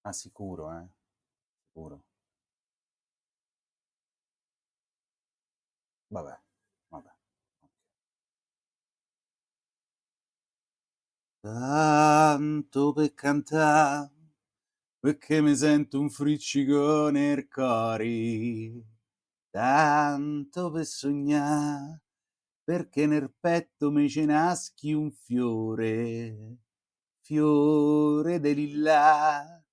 Ma sicuro, sicuro. Vabbè, vabbè. Tanto per cantà, perché mi sento un friccico nel cori, tanto per sognà, perché nel petto mi ce naschi un fiore, fiore de lillà,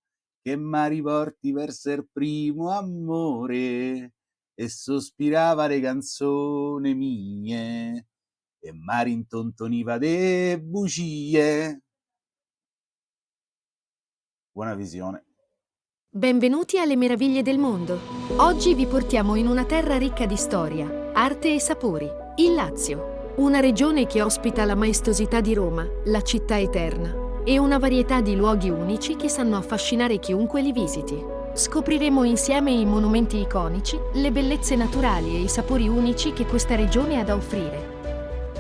che mi riporti verso il primo amore e sospirava le canzoni mie e mi rintontoniva de bugie. Buona visione. Benvenuti alle meraviglie del mondo. Oggi vi portiamo in una terra ricca di storia, arte e sapori, il Lazio. Una regione che ospita la maestosità di Roma, la città eterna, e una varietà di luoghi unici che sanno affascinare chiunque li visiti. Scopriremo insieme i monumenti iconici, le bellezze naturali e i sapori unici che questa regione ha da offrire.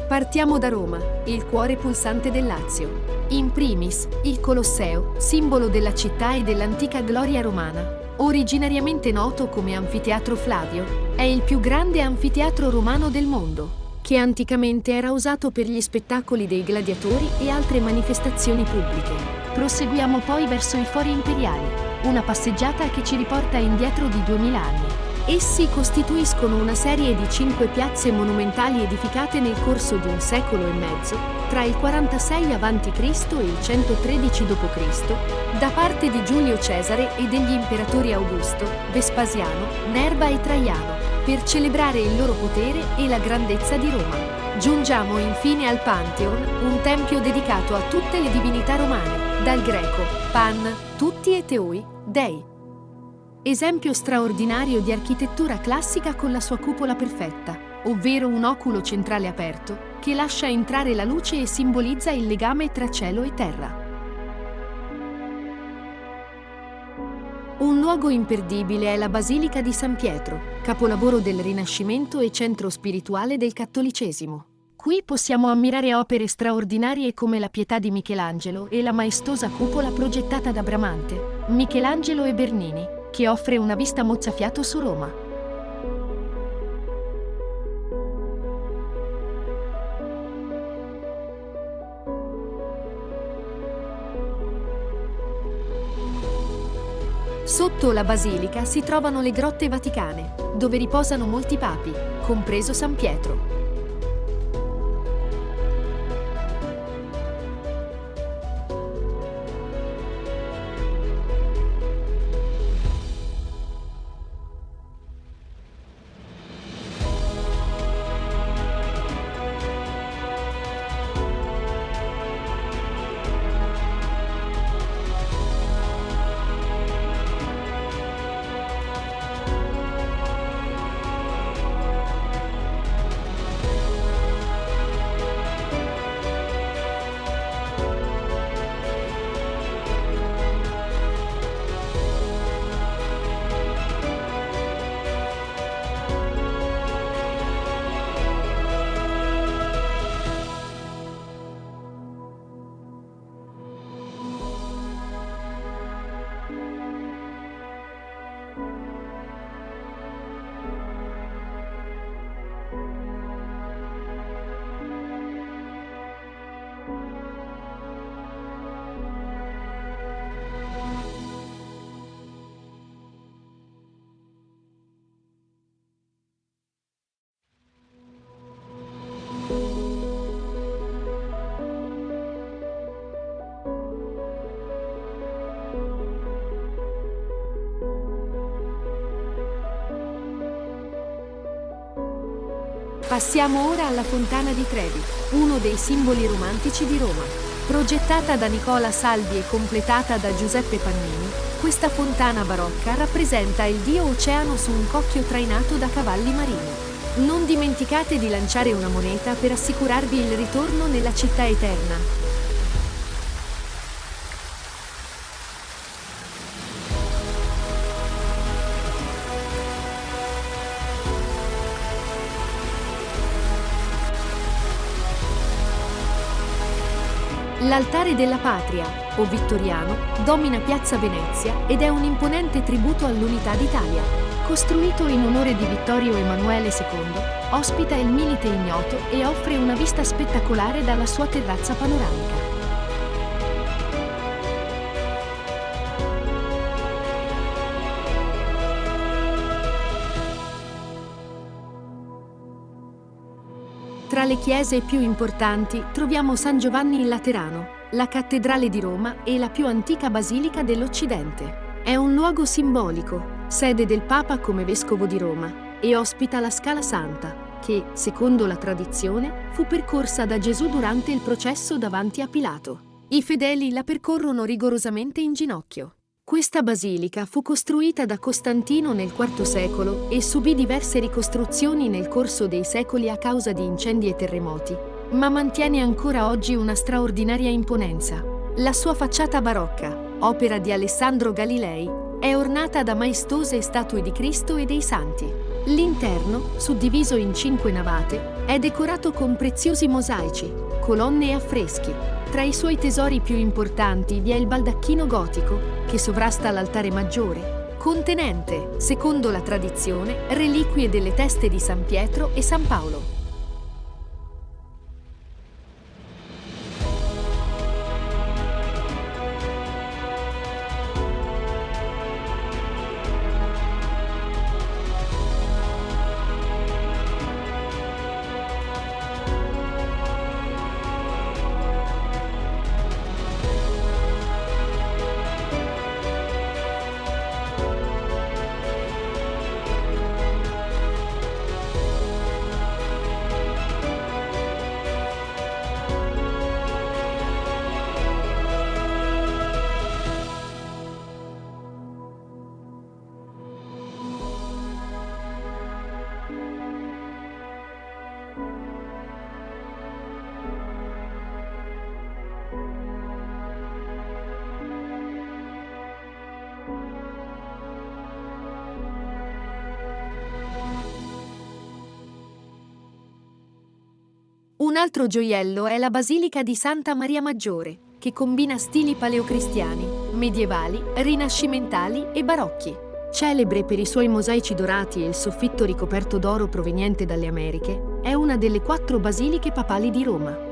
Partiamo da Roma, il cuore pulsante del Lazio. In primis, il Colosseo, simbolo della città e dell'antica gloria romana. Originariamente noto come Anfiteatro Flavio, è il più grande anfiteatro romano del mondo, che anticamente era usato per gli spettacoli dei gladiatori e altre manifestazioni pubbliche. Proseguiamo poi verso i Fori Imperiali, una passeggiata che ci riporta indietro di 2000 anni. Essi costituiscono una serie di 5 piazze monumentali edificate nel corso di un secolo e mezzo, tra il 46 a.C. e il 113 d.C., da parte di Giulio Cesare e degli imperatori Augusto, Vespasiano, Nerva e Traiano, per celebrare il loro potere e la grandezza di Roma. Giungiamo infine al Pantheon, un tempio dedicato a tutte le divinità romane, dal greco Pan, tutti e Theoi, dei. Esempio straordinario di architettura classica con la sua cupola perfetta, ovvero un oculo centrale aperto che lascia entrare la luce e simbolizza il legame tra cielo e terra. Un luogo imperdibile è la Basilica di San Pietro, capolavoro del Rinascimento e centro spirituale del cattolicesimo. Qui possiamo ammirare opere straordinarie come la Pietà di Michelangelo e la maestosa cupola progettata da Bramante, Michelangelo e Bernini, che offre una vista mozzafiato su Roma. Sotto la basilica si trovano le grotte vaticane, dove riposano molti papi, compreso San Pietro. Passiamo ora alla Fontana di Trevi, uno dei simboli romantici di Roma. Progettata da Nicola Salvi e completata da Giuseppe Pannini, questa fontana barocca rappresenta il dio oceano su un cocchio trainato da cavalli marini. Non dimenticate di lanciare una moneta per assicurarvi il ritorno nella città eterna. L'Altare della Patria, o Vittoriano, domina Piazza Venezia ed è un imponente tributo all'unità d'Italia. Costruito in onore di Vittorio Emanuele II, ospita il Milite Ignoto e offre una vista spettacolare dalla sua terrazza panoramica. Tra le chiese più importanti troviamo San Giovanni in Laterano, la cattedrale di Roma e la più antica basilica dell'Occidente. È un luogo simbolico, sede del Papa come vescovo di Roma, e ospita la Scala Santa, che, secondo la tradizione, fu percorsa da Gesù durante il processo davanti a Pilato. I fedeli la percorrono rigorosamente in ginocchio. Questa basilica fu costruita da Costantino nel IV secolo e subì diverse ricostruzioni nel corso dei secoli a causa di incendi e terremoti, ma mantiene ancora oggi una straordinaria imponenza. La sua facciata barocca, opera di Alessandro Galilei, è ornata da maestose statue di Cristo e dei santi. L'interno, suddiviso in 5 navate, è decorato con preziosi mosaici, colonne e affreschi. Tra i suoi tesori più importanti vi è il baldacchino gotico, che sovrasta l'altare maggiore, contenente, secondo la tradizione, reliquie delle teste di San Pietro e San Paolo. Un altro gioiello è la Basilica di Santa Maria Maggiore, che combina stili paleocristiani, medievali, rinascimentali e barocchi. Celebre per i suoi mosaici dorati e il soffitto ricoperto d'oro proveniente dalle Americhe, è una delle 4 basiliche papali di Roma.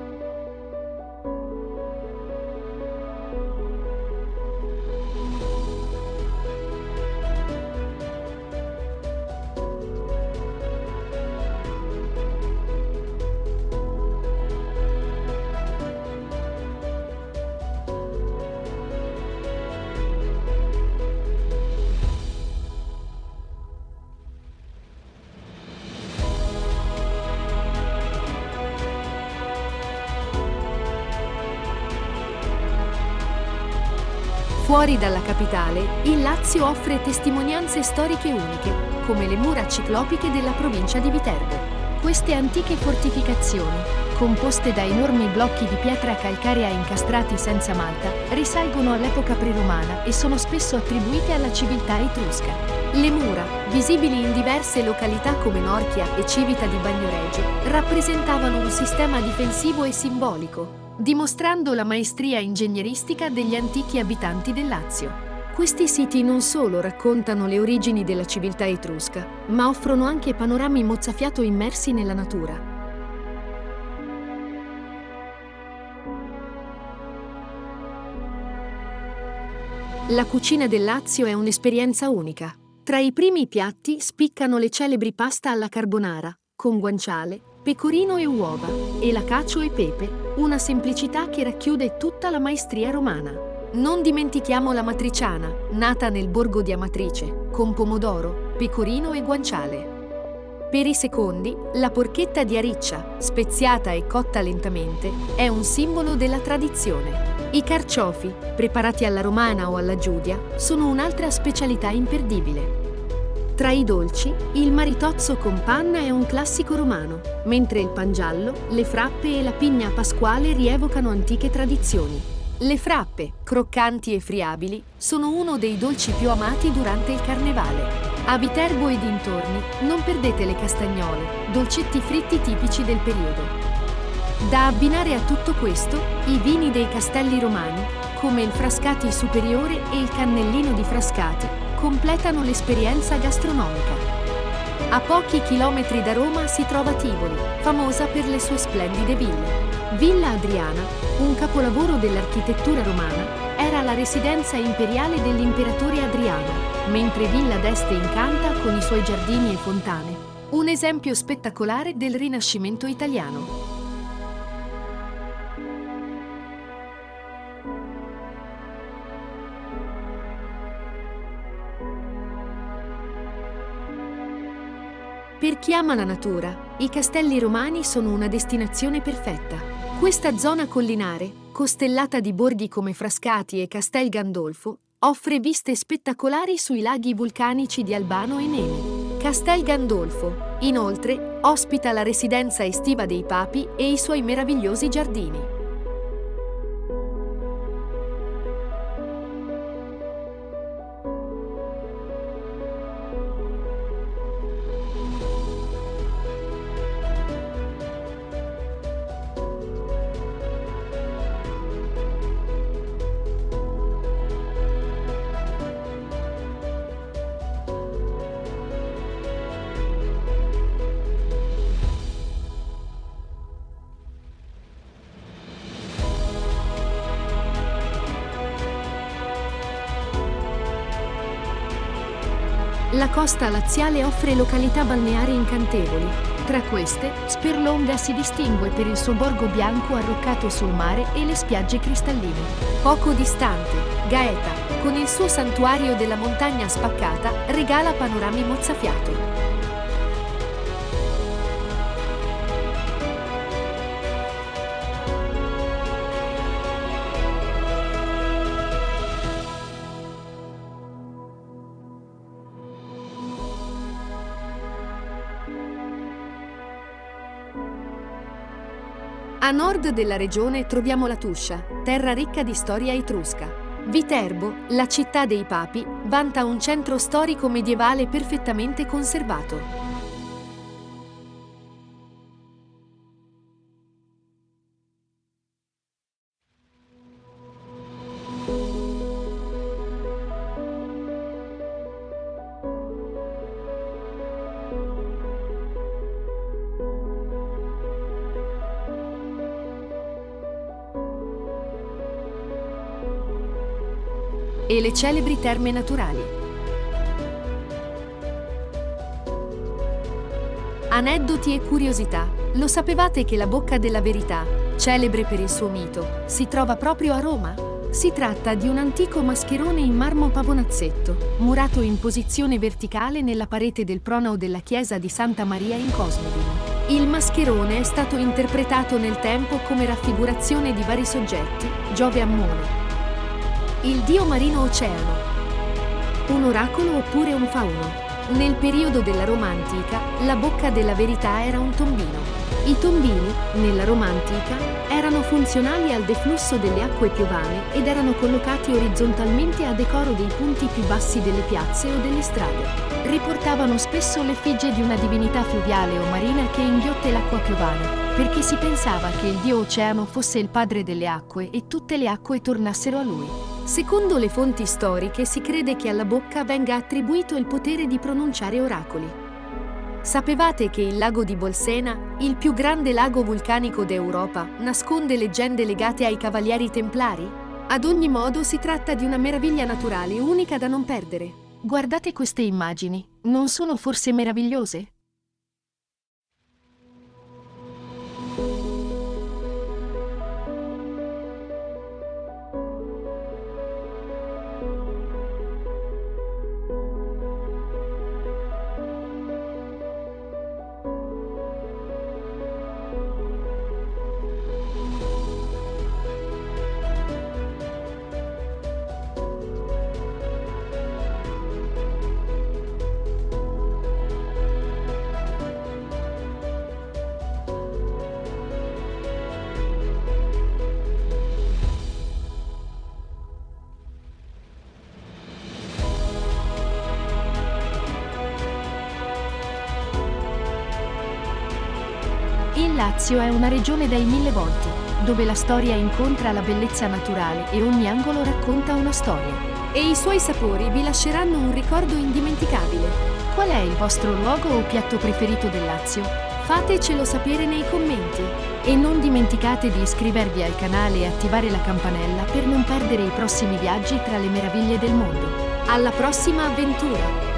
Fuori dalla capitale, il Lazio offre testimonianze storiche uniche, come le mura ciclopiche della provincia di Viterbo. Queste antiche fortificazioni, composte da enormi blocchi di pietra calcarea incastrati senza malta, risalgono all'epoca preromana e sono spesso attribuite alla civiltà etrusca. Le mura, visibili in diverse località come Norchia e Civita di Bagnoregio, rappresentavano un sistema difensivo e simbolico, dimostrando la maestria ingegneristica degli antichi abitanti del Lazio. Questi siti non solo raccontano le origini della civiltà etrusca, ma offrono anche panorami mozzafiato immersi nella natura. La cucina del Lazio è un'esperienza unica. Tra i primi piatti spiccano le celebri pasta alla carbonara, con guanciale, pecorino e uova, e la cacio e pepe, una semplicità che racchiude tutta la maestria romana. Non dimentichiamo la matriciana, nata nel borgo di Amatrice, con pomodoro, pecorino e guanciale. Per i secondi, la porchetta di Ariccia, speziata e cotta lentamente, è un simbolo della tradizione. I carciofi, preparati alla romana o alla giudia, sono un'altra specialità imperdibile. Tra i dolci, il maritozzo con panna è un classico romano, mentre il pangiallo, le frappe e la pigna pasquale rievocano antiche tradizioni. Le frappe, croccanti e friabili, sono uno dei dolci più amati durante il carnevale. A Viterbo e dintorni non perdete le castagnole, dolcetti fritti tipici del periodo. Da abbinare a tutto questo, i vini dei castelli romani, come il Frascati Superiore e il Cannellino di Frascati, completano l'esperienza gastronomica. A pochi chilometri da Roma si trova Tivoli, famosa per le sue splendide ville. Villa Adriana, un capolavoro dell'architettura romana, era la residenza imperiale dell'imperatore Adriano, mentre Villa d'Este incanta con i suoi giardini e fontane, un esempio spettacolare del Rinascimento italiano. Per chi ama la natura, i castelli romani sono una destinazione perfetta. Questa zona collinare, costellata di borghi come Frascati e Castel Gandolfo, offre viste spettacolari sui laghi vulcanici di Albano e Nemi. Castel Gandolfo, inoltre, ospita la residenza estiva dei Papi e i suoi meravigliosi giardini. La costa laziale offre località balneari incantevoli. Tra queste, Sperlonga si distingue per il suo borgo bianco arroccato sul mare e le spiagge cristalline. Poco distante, Gaeta, con il suo santuario della montagna spaccata, regala panorami mozzafiato. A nord della regione troviamo la Tuscia, terra ricca di storia etrusca. Viterbo, la città dei Papi, vanta un centro storico medievale perfettamente conservato. E le celebri terme naturali. Aneddoti e curiosità. Lo sapevate che la Bocca della Verità, celebre per il suo mito, si trova proprio a Roma? Si tratta di un antico mascherone in marmo pavonazzetto, murato in posizione verticale nella parete del pronao della chiesa di Santa Maria in Cosmedin. Il mascherone è stato interpretato nel tempo come raffigurazione di vari soggetti: Giove Ammone, il dio marino Oceano, un oracolo oppure un fauno. Nel periodo della Roma antica, la Bocca della Verità era un tombino. I tombini, nella Roma antica, erano funzionali al deflusso delle acque piovane ed erano collocati orizzontalmente a decoro dei punti più bassi delle piazze o delle strade. Riportavano spesso l'effigie di una divinità fluviale o marina che inghiotte l'acqua piovana, perché si pensava che il dio Oceano fosse il padre delle acque e tutte le acque tornassero a lui. Secondo le fonti storiche si crede che alla Bocca venga attribuito il potere di pronunciare oracoli. Sapevate che il lago di Bolsena, il più grande lago vulcanico d'Europa, nasconde leggende legate ai Cavalieri Templari? Ad ogni modo si tratta di una meraviglia naturale unica da non perdere. Guardate queste immagini, non sono forse meravigliose? Lazio è una regione dai 1000 volti, dove la storia incontra la bellezza naturale e ogni angolo racconta una storia. E i suoi sapori vi lasceranno un ricordo indimenticabile. Qual è il vostro luogo o piatto preferito del Lazio? Fatecelo sapere nei commenti. E non dimenticate di iscrivervi al canale e attivare la campanella per non perdere i prossimi viaggi tra le meraviglie del mondo. Alla prossima avventura!